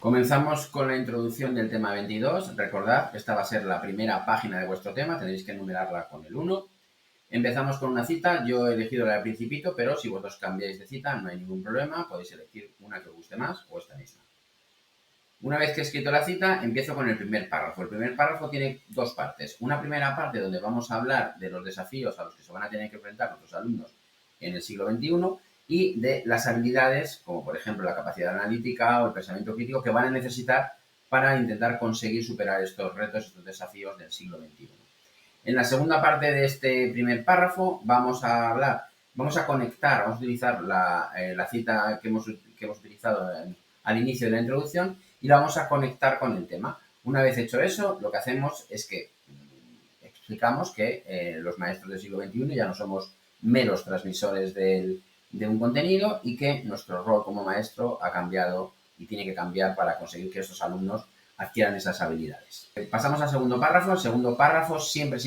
Comenzamos con la introducción del tema 22. Recordad que esta va a ser la primera página de vuestro tema, tenéis que enumerarla con el 1. Empezamos con una cita, yo he elegido la del Principito, pero si vosotros cambiáis de cita no hay ningún problema, podéis elegir una que os guste más o esta misma. Una vez que he escrito la cita, empiezo con el primer párrafo. El primer párrafo tiene dos partes. Una primera parte donde vamos a hablar de los desafíos a los que se van a tener que enfrentar nuestros alumnos en el siglo XXI y de las habilidades, como por ejemplo la capacidad analítica o el pensamiento crítico, que van a necesitar para intentar conseguir superar estos retos, estos desafíos del siglo XXI. En la segunda parte de este primer párrafo vamos a conectar, vamos a utilizar la cita que hemos utilizado al inicio de la introducción y la vamos a conectar con el tema. Una vez hecho eso, lo que hacemos es que explicamos que los maestros del siglo XXI ya no somos meros transmisores de un contenido y que nuestro rol como maestro ha cambiado y tiene que cambiar para conseguir que estos alumnos adquieran esas habilidades. Pasamos al segundo párrafo. El segundo párrafo siempre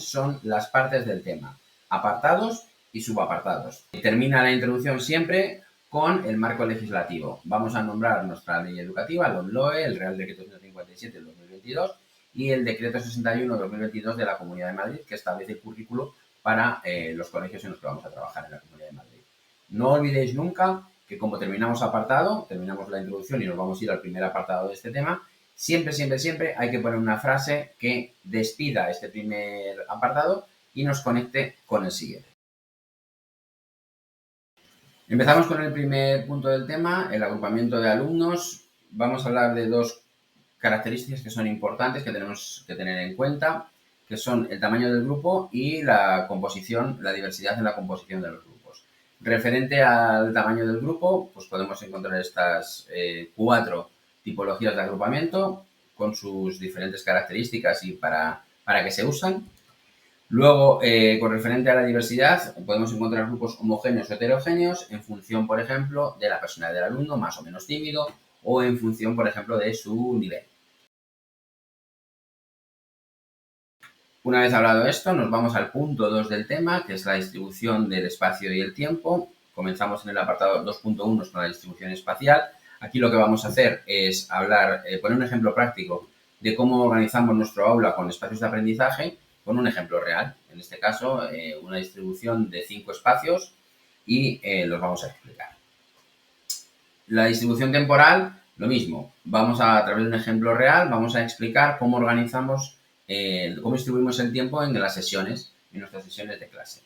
son las partes del tema, apartados y subapartados. Termina la introducción siempre con el marco legislativo. Vamos a nombrar nuestra ley educativa, el LOMLOE, el Real Decreto 157 del 2022 y el Decreto 61 del 2022 de la Comunidad de Madrid, que establece el currículo para los colegios en los que vamos a trabajar en la Comunidad de Madrid. No olvidéis nunca que como terminamos la introducción y nos vamos a ir al primer apartado de este tema, siempre hay que poner una frase que despida este primer apartado y nos conecte con el siguiente. Empezamos con el primer punto del tema, el agrupamiento de alumnos. Vamos a hablar de dos características que son importantes, que tenemos que tener en cuenta, que son el tamaño del grupo y la composición, la diversidad en la composición de los grupos. Referente al tamaño del grupo, pues podemos encontrar estas 4 tipologías de agrupamiento con sus diferentes características y para qué se usan. Luego, con referente a la diversidad, podemos encontrar grupos homogéneos o heterogéneos en función, por ejemplo, de la personalidad del alumno, más o menos tímido, o en función, por ejemplo, de su nivel. Una vez hablado esto, nos vamos al punto 2 del tema, que es la distribución del espacio y el tiempo. Comenzamos en el apartado 2.1 con la distribución espacial. Aquí lo que vamos a hacer es poner un ejemplo práctico de cómo organizamos nuestro aula con espacios de aprendizaje con un ejemplo real. En este caso, una distribución de 5 espacios y los vamos a explicar. La distribución temporal, lo mismo. A través de un ejemplo real, vamos a explicar cómo organizamos, cómo distribuimos el tiempo en las sesiones, en nuestras sesiones de clase.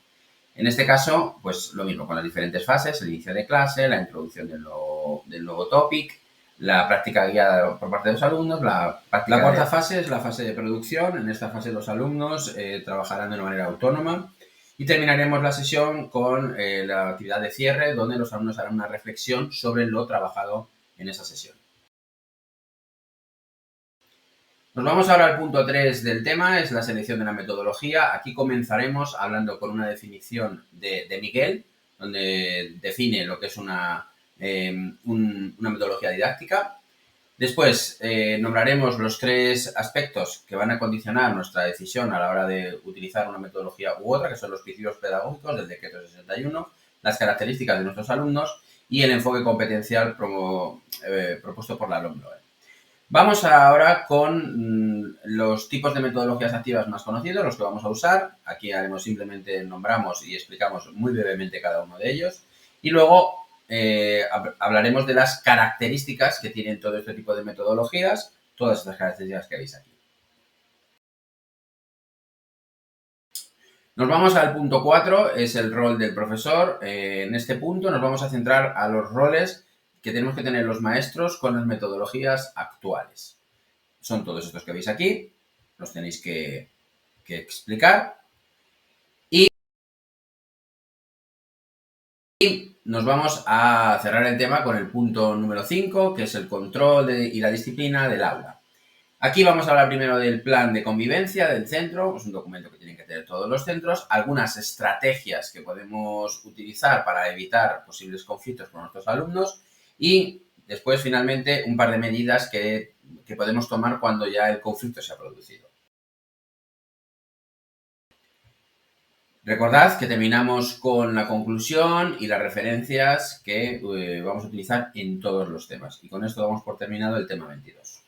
En este caso, pues lo mismo, con las diferentes fases, el inicio de clase, la introducción del nuevo topic, la práctica guiada por parte de los alumnos, la cuarta fase es la fase de producción. En esta fase los alumnos trabajarán de una manera autónoma y terminaremos la sesión con la actividad de cierre, donde los alumnos harán una reflexión sobre lo trabajado en esa sesión. Nos vamos ahora al punto 3 del tema, es la selección de la metodología. Aquí comenzaremos hablando con una definición de Miguel, donde define lo que es una metodología didáctica. Después nombraremos los 3 aspectos que van a condicionar nuestra decisión a la hora de utilizar una metodología u otra, que son los principios pedagógicos del Decreto 61, las características de nuestros alumnos y el enfoque competencial propuesto por la LOMLOE. Vamos ahora con los tipos de metodologías activas más conocidos, los que vamos a usar. Aquí simplemente nombramos y explicamos muy brevemente cada uno de ellos. Y luego hablaremos de las características que tienen todo este tipo de metodologías, todas estas características que veis aquí. Nos vamos al punto 4, es el rol del profesor. En este punto nos vamos a centrar a los roles que tenemos que tener los maestros con las metodologías actuales. Son todos estos que veis aquí, los tenéis que explicar. Y nos vamos a cerrar el tema con el punto número 5, que es el control y la disciplina del aula. Aquí vamos a hablar primero del plan de convivencia del centro, es un documento que tienen que tener todos los centros, algunas estrategias que podemos utilizar para evitar posibles conflictos con nuestros alumnos y después, finalmente, un par de medidas que podemos tomar cuando ya el conflicto se ha producido. Recordad que terminamos con la conclusión y las referencias que vamos a utilizar en todos los temas. Y con esto damos por terminado el tema 22.